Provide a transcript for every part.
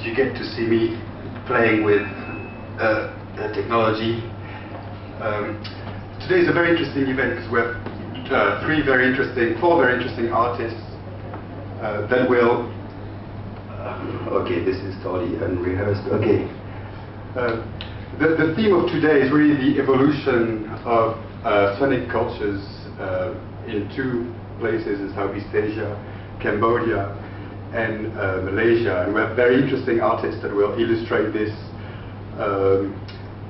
you get to see me playing with technology. Today is a very interesting event because we have four very interesting artists that will. Okay, this is totally unrehearsed. Okay. The theme of today is really the evolution of sonic cultures in two places in Southeast Asia, Cambodia and Malaysia. And we have very interesting artists that will illustrate this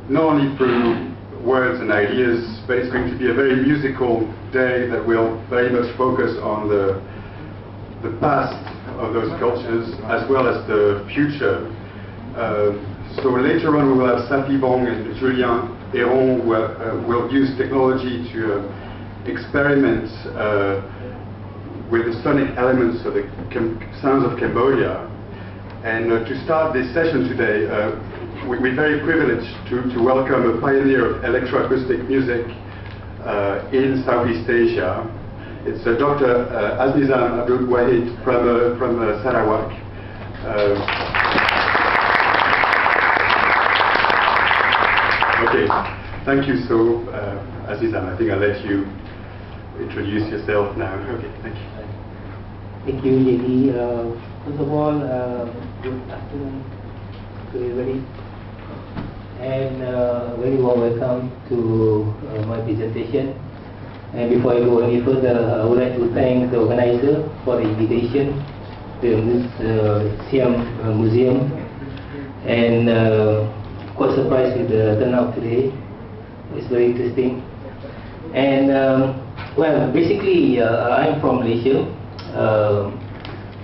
not only through words and ideas, but it's going to be a very musical day that will very much focus on the past of those cultures as well as the future. So later on we will have Safi Bong and Julien Héron who will use technology to experiment with the sonic elements of the sounds of Cambodia. And to start this session today, we're very privileged to welcome a pioneer of electroacoustic music in Southeast Asia. It's Dr. Hasnizam Abful Wahid from Sarawak. Okay, thank you. So, Hasnizam, I think I'll let you introduce yourself now. Okay, thank you. Thank you, JD. First of all, good afternoon to everybody, and very warm welcome to my presentation. And before I go any further, I would like to thank the organizer for the invitation to Siam Museum, and quite surprised with the turnout today. It's very interesting. And well, basically, I'm from Malaysia,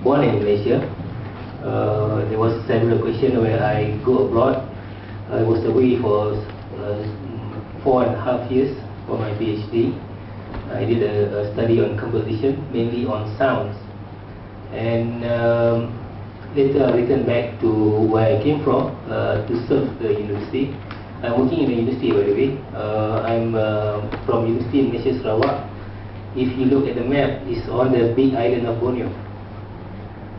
born in Malaysia. There was several questions where I go abroad. I was away for 4.5 years for my PhD. I did a study on composition, mainly on sounds. And later I returned back to where I came from to serve the university. I'm working in the university, by the way. I'm from University in Malaysia, Sarawak. If you look at the map, it's on the big island of Borneo.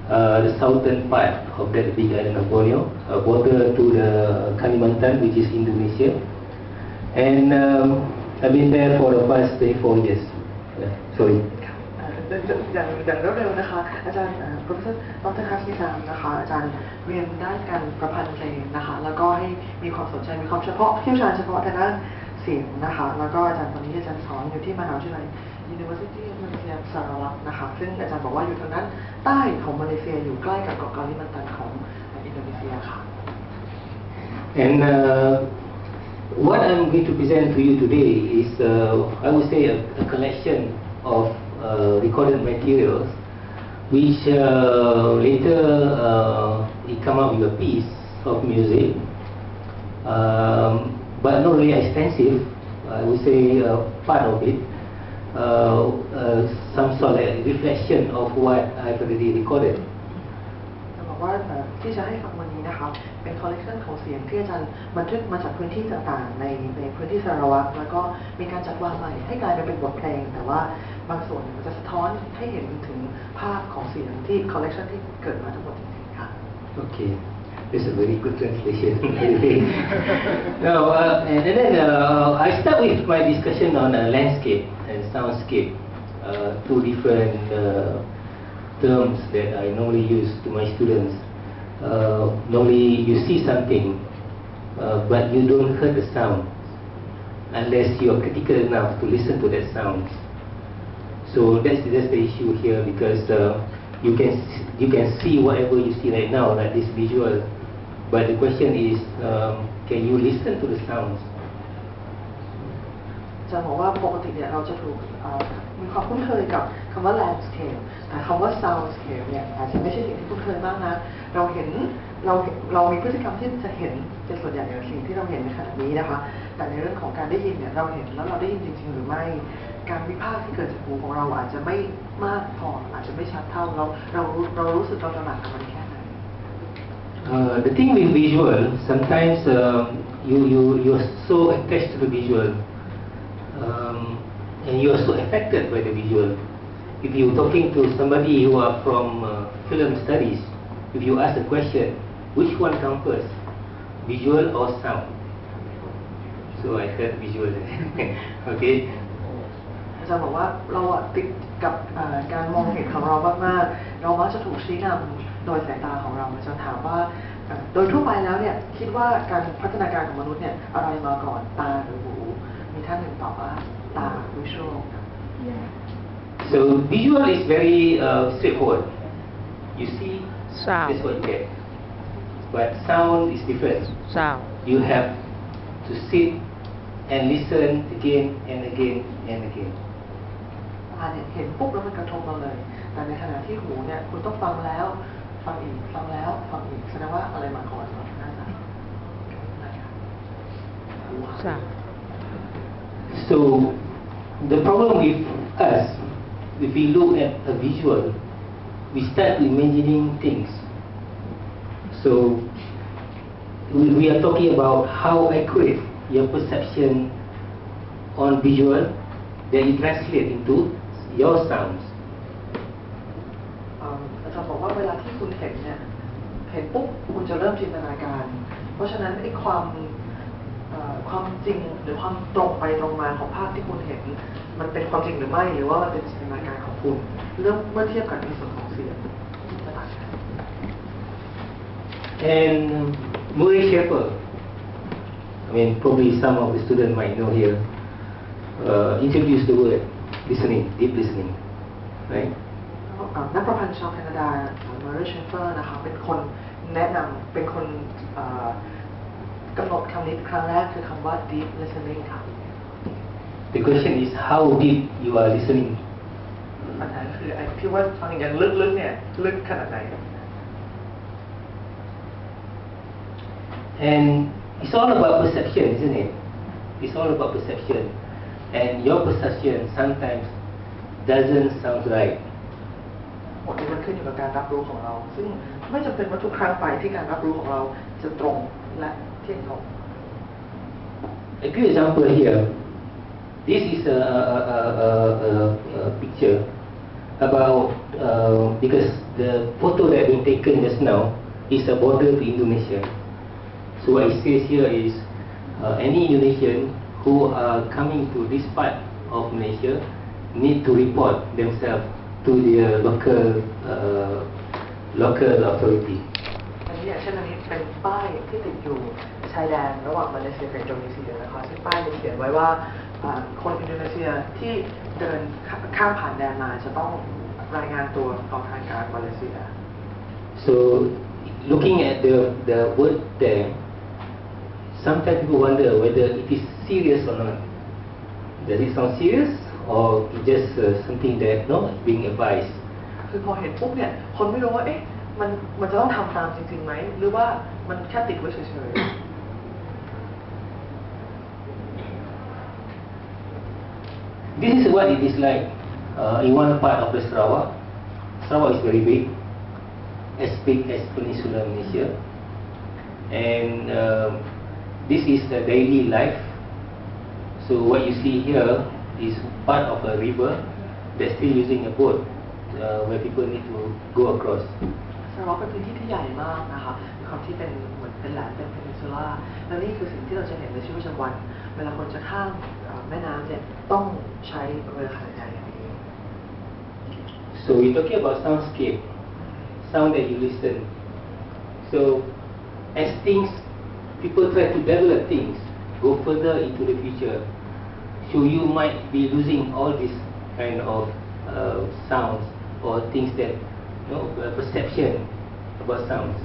The southern part of that big island of Borneo, border to the Kalimantan, which is Indonesia. And I've been there for the past 24 years. Sorry. อย่างรวดเร็วนะคะอาจารย์ Professor Dr. Hasnizam นะคะอาจารย์เรียนด้านการประพันธ์เพลงนะคะแล้วก็ให้มีความสนใจมีความเชี่ยวชาญเฉพาะทางด้านเสียงนะคะแล้วก็อาจารย์ตอนนี้อาจารย์สอนอยู่ที่มหาวิทยาลัย University of Malaysia Sarawak นะคะซึ่งอาจารย์บอกว่าอยู่ทางด้านใต้ของมาเลเซียอยู่ใกล้กับเกาะกาลิมันตันของอินโดนีเซียค่ะ And what I'm going to present to you today is, I would say, a collection of recorded materials, which later it come out with a piece of music, but not really extensive. I would say part of it, some sort of reflection of what I've already recorded. จะบอกว่าที่จะให้ฟังวันนี้นะคะเป็นคอลเลกชันของเสียงที่อาจารย์บันทึกมาจากพื้นที่ต่างๆในพื้นที่สารวัตรแล้วก็มีการจัดวางใหม่ให้กลายเป็นบทเพลงแต่ว่าบางส่วนมันจะสะท้อนให้เห็นถึงภาพของเสียงที่คอลเลกชันที่เกิดมาทั้งหมดจริงๆค่ะ Okay, that's a very good translation. Now, and then I start with my discussion on landscape and soundscape, two different terms that I normally use to my students. Normally you see something, but you don't hear the sound unless you are critical enough to listen to that sound. So that's the issue here, because you can see whatever you see right now, like this visual, but the question is, can you listen to the sounds? จะบอกว่าปกติเนี่ยเราจะถูกมีความคุ้นเคยกับคำว่า landscape แต่คำว่า soundscape เนี่ยอาจจะไม่ใช่สิ่งที่คุ้นเคยมากนะเรามีพฤติกรรมที่จะเห็นเป็นส่วนใหญ่ในสิ่งที่เราเห็นในขณะนี้นะคะแต่ในเรื่องของการได้ยินเนี่ยเราเห็นแล้วเราได้ยินจริงๆหรือไม่การวิพากษ์ที่เกิดจากหูของเราอาจจะไม่มากพออาจจะไม่ชัดเท่าเรารู้สึกเราตระหนักกับมันแค่ไหน The thing with visual, sometimes you're so attached to the visual, and you're so affected by the visual. If you're talking to somebody who are from film studies, if you ask a question, which one comes first, visual or sound? So I heard visual. Okay. อาจารย์บอกว่าเราติดกับการมองเห็นของเรามากๆเรามักจะถูกชี้นำโดยสายตาของเราอาจารย์ถามว่าโดยทั่วไปแล้วเนี่ยคิดว่าการพัฒนาการของมนุษย์เนี่ยอะไรมาก่อนตาหรือหูมีท่านหนึ่งตอบว่าตา visual So visual is very straightforward. You see, Sound. that's what you get. But sound is different. Sound. You have to sit and listen again and again and again. ตาเนี่ยเห็นปุ๊บแล้วมันกระทบเราเลยแต่ในขณะที่หูเนี่ยคุณต้องฟังแล้วฟังอีกฟังแล้วฟังอีกแสดงว่าอะไรมาก่อนน่าจะหู Sound. So the problem with us, if we look at a visual, we start imagining things. So we are talking about how accurate your perception on visual that you translate into your sounds. อาจารย์บอกว่าเวลาที่คุณเห็นเนี่ยเห็นปุ๊บคุณจะเริ่มจินตนาการเพราะฉะนั้นไอ้ความจริงหรือความตรงไปตรงมาของภาพที่คุณเห็นมันเป็นความจริงหรือไม่หรือว่ามันเป็นจินตนาการของคุณเมื่อเทียบกับในส่วนของเสียงจะต่างกัน And Murray Schafer, I mean probably some of the students might know here, introduced the word listening, deep listening, right? นักประพันธ์ชาวแคนาดามาริเชฟเฟอร์นะคะเป็นคนแนะนำเป็นคนกำหนดคำนี้ครั้งแรกคือคำว่า deep listening ค่ะ The question is how deep you are listening. ปัญหาคือไอ้ที่ว่าฟังอย่างลึกๆเนี่ยลึกขนาดไหน And it's all about perception, isn't it? It's all about perception. And your perception sometimes doesn't sound right. หมดนี้มันขึ้นอยู่กับการรับรู้ของเรา ซึ่งไม่จำเป็นว่าทุกครั้งไปที่การรับรู้ของเราจะตรงและเที่ยงตรง A good example here. This is a picture about because the photo that been taken just now is a border to Indonesia. So what it says here is any Indonesian who are coming to this part of Malaysia need to report themselves to their local authority. อันนี้อย่างเช่นอันนี้เป็นป้ายที่ติดอยู่ชายแดนระหว่างมาเลเซียกับอินโดนีเซียนะคะซึ่งป้ายจะเขียนไว้ว่าคนอินโดนีเซียที่เดินข้ามผ่านแดนมาจะต้องรายงานตัวต่อทางการมาเลเซีย So looking at the word there, sometimes people wonder whether it is serious or not. Does it sound serious or just something that being advised? คือพอเห็นปุ๊บเนี่ยคนไม่รู้ว่าเอ๊ะมันจะต้องทำตามจริงๆไหมหรือว่ามันแค่ติดไว้เฉยๆ This is what it is like in one part of the Sarawak. Sarawak is very big as Peninsular Malaysia, and this is the daily life. So what you see here is part of a river that's still using a boat where people need to go across. สระวเป็นพื้นที่ที่ใหญ่มากนะคะมีความที่เป็นเหมือนเป็นแหลมเป็นเพนินซูล่าแล้วนี่คือสิ่งที่เราจะเห็นในชีวิตประจำวันเวลาคนจะข้ามแม่น้ำเนี่ยต้องใช้เรือขนาดใหญ่อย่างนี้ So we're talking about soundscape, sound that you listen. So as things, people try to develop things, go further into the future. So you might be losing all these kind of sounds or things that perception about sounds.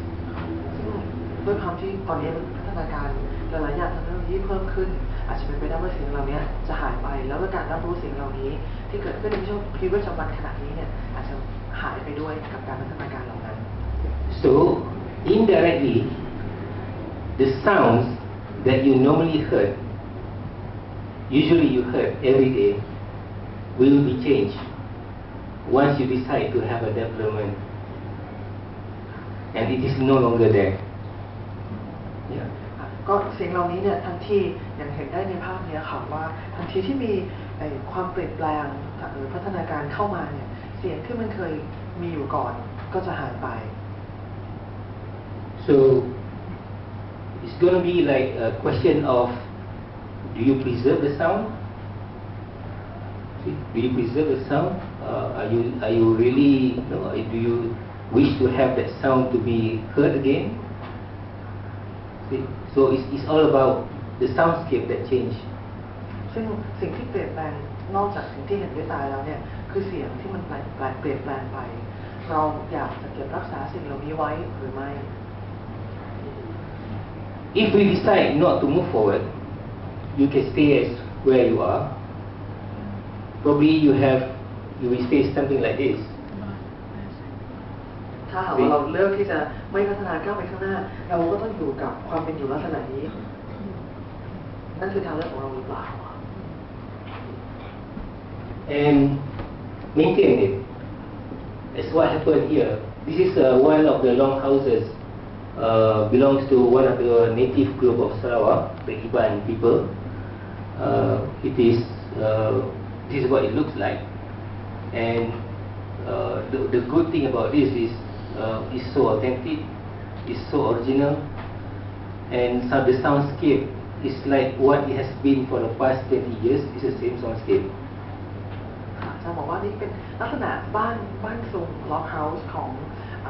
ด้วยความที่ตอนนี้พัฒนาการหลายๆอย่างทางเทคโนโลยีเพิ่มขึ้นอาจจะเป็นไปได้ว่าสิ่งเหล่านี้จะหายไปแล้วการรับรู้สิ่งเหล่านี้ที่เกิดขึ้นในชีวิตประจำวันขณะนี้เนี่ยอาจจะหายไปด้วยกับการพัฒนาการเหล่านั้น So indirectly, the sounds that you normally heard, usually you heard every day, will be changed once you decide to have a development, and it is no longer there. Yeah. ก็สิ่งเหล่านี้เนี่ยทันทีอย่างเห็นได้ในภาพนี้ค่ะว่าทันทีที่มีความเปลี่ยนแปลงหรือพัฒนาการเข้ามาเนี่ยเสียงที่มันเคยมีอยู่ก่อนก็จะหายไป So it's going to be like a question of, do you preserve the sound? See, do you preserve the sound? Are you really, do you wish to have that sound to be heard again? See? So it's all about the soundscape that change. ซึ่งสิ่งที่เปลี่ยนแปลงนอกจากสิ่งที่เห็นด้วยตาแล้วเนี่ยคือเสียงที่มันเปลี่ยนแปลงไปเราอยากจะเก็บรักษาสิ่งเหล่านี้ไว้หรือไม่ If we decide not to move forward, you can stay as where you are. Probably you will face something like this. ถ้าหากว่าเราเลือกที่จะไม่พัฒนาก้าวไปข้างหน้าเราก็ต้องอยู่กับความเป็นอยู่ลักษณะนี้นั่นคือทางเลือกของเราหรือเปล่า And maintain it. That's what happened here. This is one of the longhouses. Belongs to one of the native group of Sarawak, the Iban people. This is what it looks like. And the good thing about this is it's so authentic, it's so original, and the soundscape is like what it has been for the past 20 years. It's the same soundscape. จะบอกว่านี่เป็นลักษณะบ้านซุงล็อกเฮาส์ของ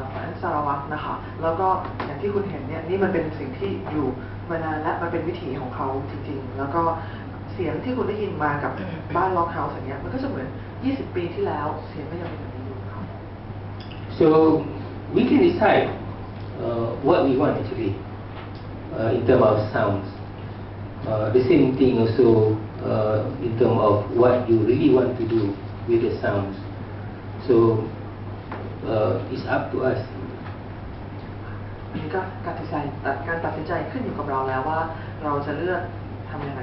แคว้นสารวัตรนะคะแล้วก็อย่างที่คุณเห็นเนี่ยนี่มันเป็นสิ่งที่อยู่มานานและมันเป็นวิถีของเขาจริงๆแล้วก็เสียงที่คุณได้ยินมากับบ้านล็อกเฮาส์อย่างเงี้ยมันก็จะเหมือน20 ปีที่แล้วเสียงก็ยังเป็นแบบนี้อยู่ค่ะ So we can decide what we want actually in terms of sounds. The same thing also in terms of what you really want to do with the sounds. So it's up to us. อันนี้ก็การตัดสินใจขึ้นอยู่กับเราแล้วว่าเราจะเลือกทำยังไง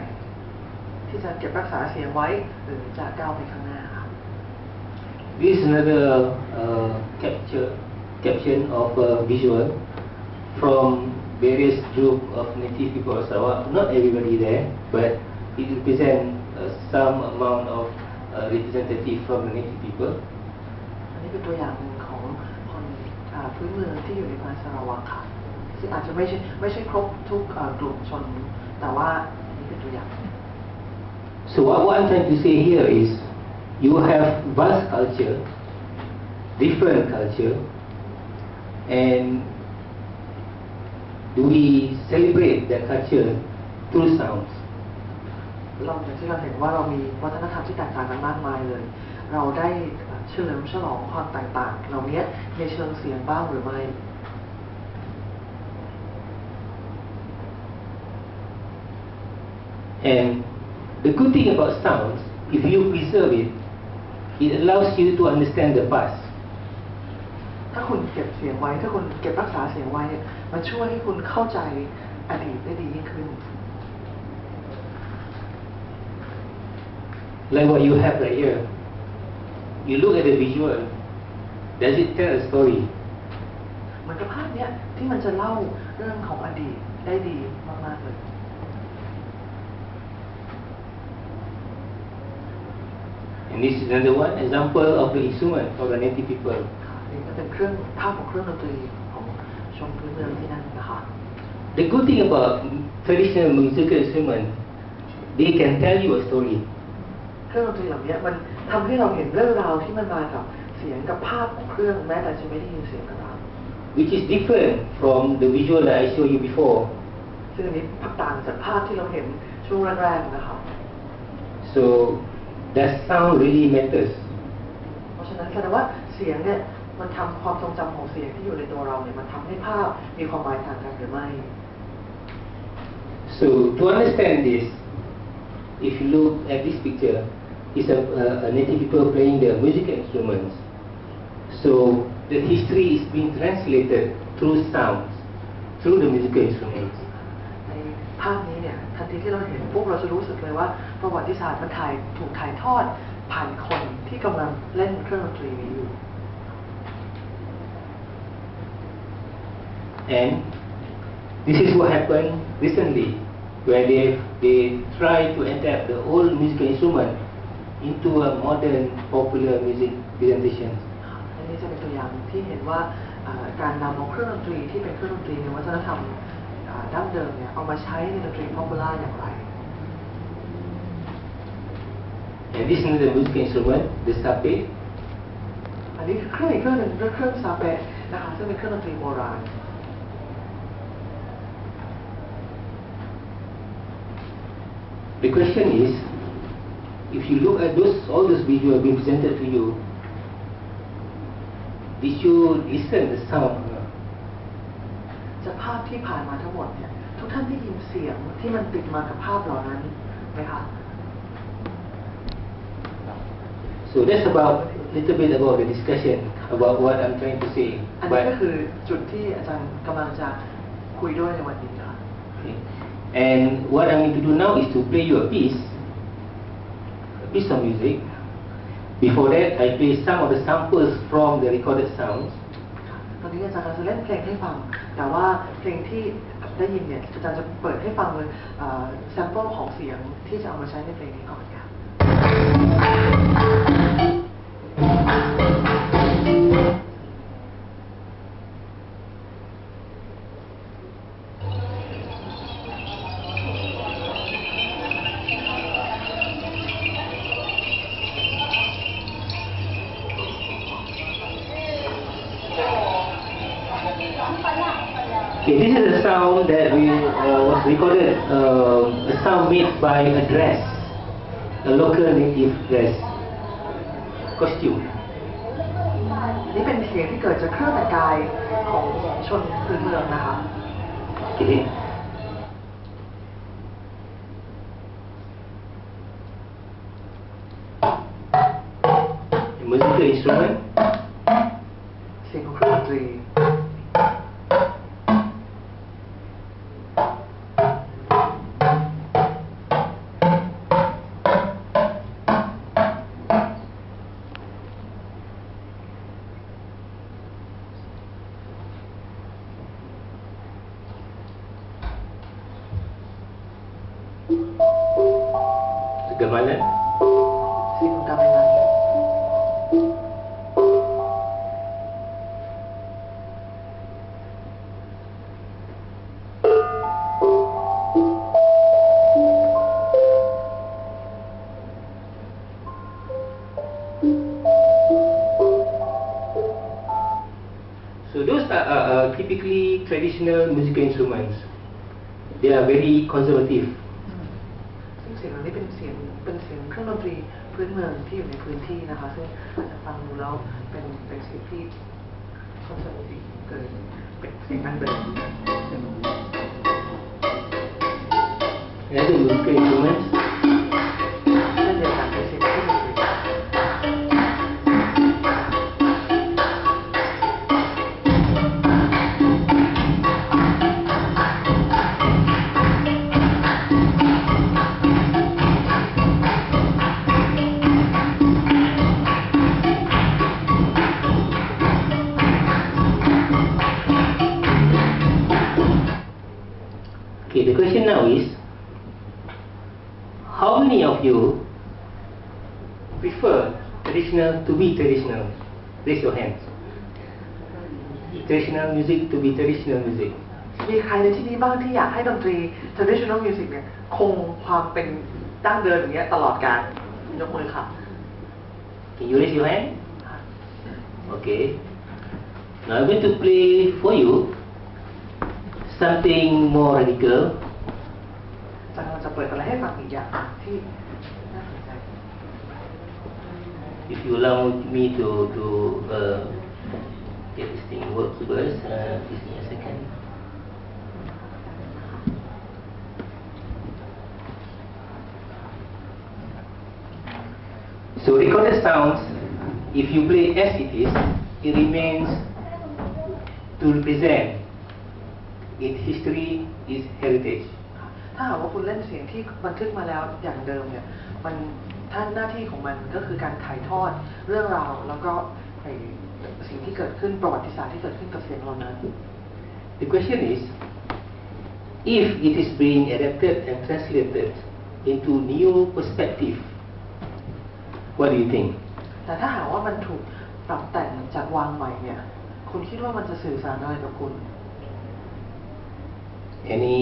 ที่จะเก็บรักษาเสียงไว้หรือจะก้าวไปข้างหน้าค่ะ This is another caption of visual from various group of native people of Sarawak. Not everybody there, but it represents some amount of representative from the native people. อันนี้เป็นตัวอย่างหนึ่งของคนพื้นเมืองที่อยู่ในแคว้นสารวัตรค่ะซึ่งอาจจะไม่ใช่ครบทุกกลุ่มชนแต่ว่าอันนี้เป็นตัวอย่าง So what I'm trying to say here is, you have vast culture, different culture, and do we celebrate that culture through sounds? เราอย่างที่เราเห็นว่าเรามีวัฒนธรรมที่แตกต่างกันมากมายเลยเราได้เฉลิมฉลองความแตกต่างเหล่านี้ในเชิงเสียงบ้างหรือไม่ And the good thing about sounds, if you preserve it, it allows you to understand the past. ถ้าคุณเก็บเสียงไว้ถ้าคุณเก็บรักษาเสียงไว้มันช่วยให้คุณเข้าใจอดีตได้ดียิ่งขึ้น Like what you have right here. You look at the visual. Does it tell a story? เหมือนกับภาพเนี้ยที่มันจะเล่าเรื่องของอดีตได้ดีมากๆเลย And this is another one example of the instrument for the native people. นี่ก็เป็นเครื่องภาพของเครื่องดนตรีของชนพื้นเมืองที่นั่นนะคะ The good thing about traditional musical instruments, they can tell you a story. เครื่องดนตรีเหล่านี้มันทำให้เราเห็นเรื่องราวที่มันมากับเสียงกับภาพของเครื่องแม้แต่จะไม่ได้ยินเสียงก็ตาม Which is different from the visual that I showed you before. ซึ่งอันนี้ต่างจากภาพที่เราเห็นช่วงแรกๆนะคะ So that sound really matters. เพราะฉะนั้นแสดงว่าเสียงเนี่ยมันทำความทรงจำของเสียงที่อยู่ในตัวเราเนี่ยมันทำให้ภาพมีความหมายต่างกันหรือไม่ So to understand this, if you look at this picture, it's a native people playing the musical instruments. So the history is being translated through sounds, through the musical instruments. ในภาพนี้เนี่ยทันทีที่เราเห็นพวกเราจะรู้สึกเลยว่าประวัติศาสตร์มันถูกถ่ายทอดผ่านคนที่กำลังเล่นเครื่องดนตรีนี้อยู่ And this is what happened recently, where they try to adapt the old musical instrument into a modern popular music presentation. อันนี้จะเป็นตัวอย่างที่เห็นว่า การนำเอาเครื่องดนตรีที่เป็นเครื่องดนตรีในวัฒนธรรมดั้งเดิมเนี่ยเอามาใช้ในดนตรีป๊อปปูล่าอย่างไร And this is the music instrument, the sape. อันนี้คือเครื่องอีกเครื่องหนึ่งเครื่องซาเปะนะคะซึ่งเป็นเครื่องดนตรีโบราณ The question is, if you look at all those videos have been presented to you, did you listen the sound? จากภาพที่ผ่านมาทั้งหมดเนี่ยทุกท่านได้ยินเสียงที่มันติดมากับภาพเหล่านั้นไหมคะ So that's about a little bit about the discussion about what I'm trying to say. อันนี้ก็คือจุดที่อาจารย์กำลังจะคุยด้วยในวันนี้ค่ะ Okay. And what I'm going to do now is to play you a piece of music. Before that, I play some of the samples from the recorded sounds. ตอนนี้อาจารย์จะเล่นเพลงให้ฟังแต่ว่าเพลงที่ได้ยินเนี่ยอาจารย์จะเปิดให้ฟังเลยแซมเปิลของเสียงที่จะเอามาใช้ในเพลงนี้ก่อนค่ะ Okay, this is a sound that was recorded, a sound made by a dress, a local native dress, costume. นี่เป็นเสียงที่เกิดจากเครื่องแต่งกายของชนพื้นเมืองนะคะ Okay. The musical instrument. เสียงของเครื่องดนตรี Gamelan. เสียงของกาเมลัน So those are typically traditional musical instruments. They are very conservative. ซึ่งเสียงเหล่านี้เป็นเสียงเครื่องดนตรีพื้นเมืองที่อยู่ในพื้นที่นะคะซึ่งอาจจะฟังดูแล้วเป็นเสียงที่คอนเสิร์ตดีเกินเป็นเสียงดั้งเดิม Another musical instrument. เช่นเดียวกันเป็นเสียงเครื่องดนตรี Okay, the question now is, how many of you prefer traditional to be traditional? Raise your hands. Traditional music to be traditional music. มีใครในที่นี้บ้างที่อยากให้ดนตรี traditional music เนี่ยคงความเป็นดั้งเดิมอย่างเงี้ยตลอดกาลยกมือค่ะ Can you raise your hand? Okay. Now I'm going to play for you something more radical. อาจารย์จะเปิดอะไรให้ฟังอีกอย่างที่น่าสนใจ If you allow me to get this thing work first, give me a second. So recorded sounds, if you play as it is, it remains to represent its history, its heritage. ถ้าหากว่าคุณเล่นเสียงที่บันทึกมาแล้วอย่างเดิมเนี่ยมันหน้าที่ของมันก็คือการถ่ายทอดเรื่องราวแล้วก็สิ่งที่เกิดขึ้นประวัติศาสตร์ที่เกิดขึ้นกับเสียงเหล่านั้น The question is, if it is being adapted and translated into new perspective, what do you think? แต่ถ้าหากว่ามันถูกปรับแต่งจากวางใหม่เนี่ยค คุณคิดว่ามันจะสื่อสารอะไรกับคุณ Any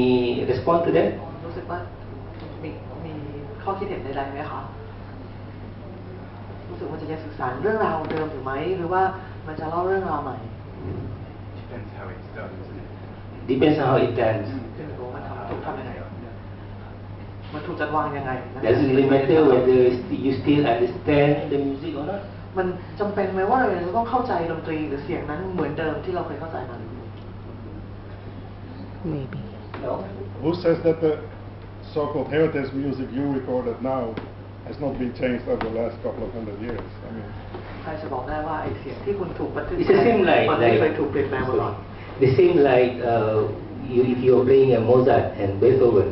response to that? รู้สึกว่ามีข้อคิดเห็นใดๆไหมคะรู้สึกว่าจะยังสื่อสารเรื่องราวเดิมอยู่ไหมหรือว่ามันจะเล่าเรื่องราวใหม่ Depends how it's done, isn't it? Depends on how it done. ขึ้นอยู่กับว่ามันถูกทำยังไงมันถูกจัดวางยังไงนะ Does it really matter whether you still understand the music or not? มันจำเป็นไหมว่าเราจะต้องเข้าใจดนตรีหรือเสียงนั้นเหมือนเดิมที่เราเคยเข้าใจมัน Maybe. No. Who says that the so-called heritage music you recorded now has not been changed over the last couple of hundred years? I mean, ใครจะบอกได้ว่าไอ้เสียงที่คุณถูกบันทึก It's the same like มันไม่เคยถูกเปลี่ยนแปลงมาก่อน the same like if you're playing a Mozart and Beethoven.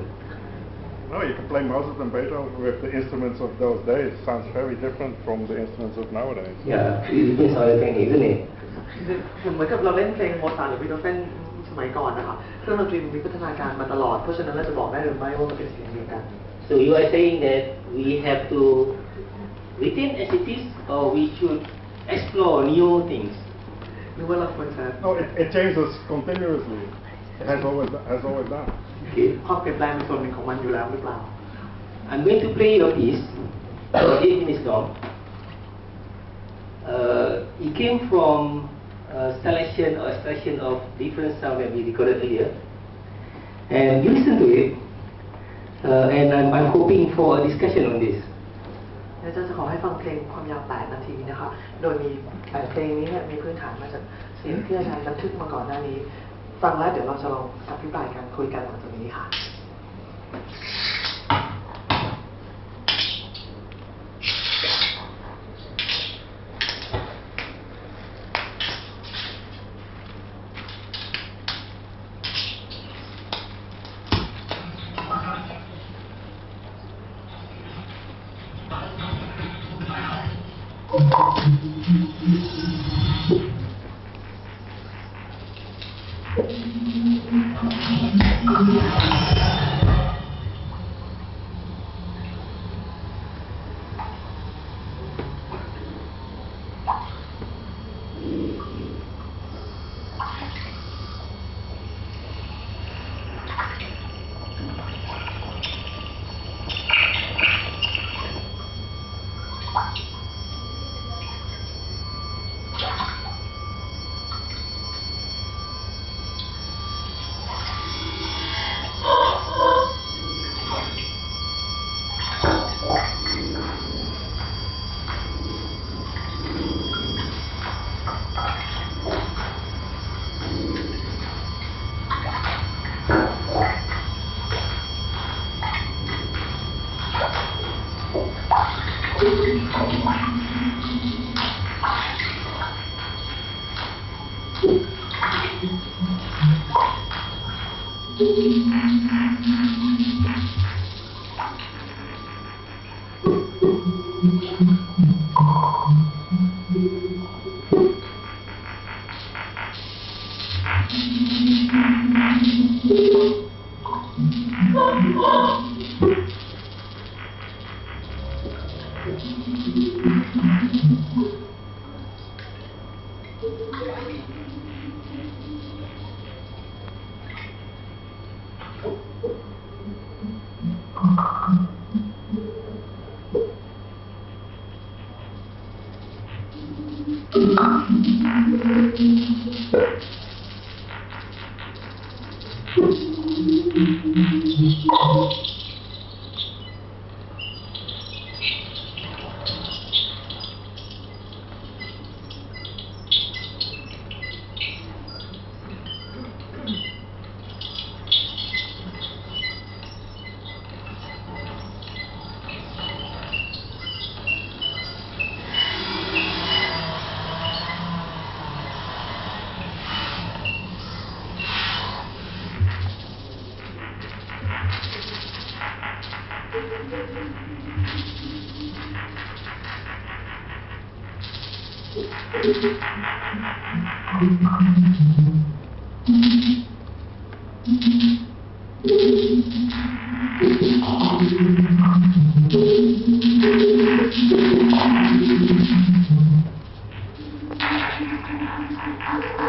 no, you can play Mozart and Beethoven with the instruments of those days. Sounds very different from the instruments of nowadays. Yeah, it depends on the technique, isn't it? เหมือนกับเราเล่นเพลงโมซาร์ทหรือบีโธเฟนสมัยก่อนนะคะเครื่องดนตรีมันมีพัฒนาการมาตลอดเพราะฉะนั้นเราจะบอกได้หรือไม่ว่ามันเป็นเสียงเดียวกัน So you are saying that we have to retain as it is, or we should explore new things? หรือว่าเราควรจะ No, it changes continuously. It has always done. Okay. ความเปลี่ยนแปลงเป็นส่วนหนึ่งของมันอยู่แล้วหรือเปล่า I'm going to play your piece, 8 minutes long. It came from a selection or extraction of different sound that we recorded earlier. And you listen to it, and I'm hoping for a discussion on this. อาจารย์จะขอให้ฟังเพลงความยาว 8 นาทีนะคะ โดยมีเพลงนี้เนี่ยมีพื้นฐานมาจากเสียงที่อาจารย์บันทึกมาก่อนหน้านี้ ฟังแล้วเดี๋ยวเราจะลองอภิปรายกันคุยกันหลังจากนี้ค่ะ Thank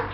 you.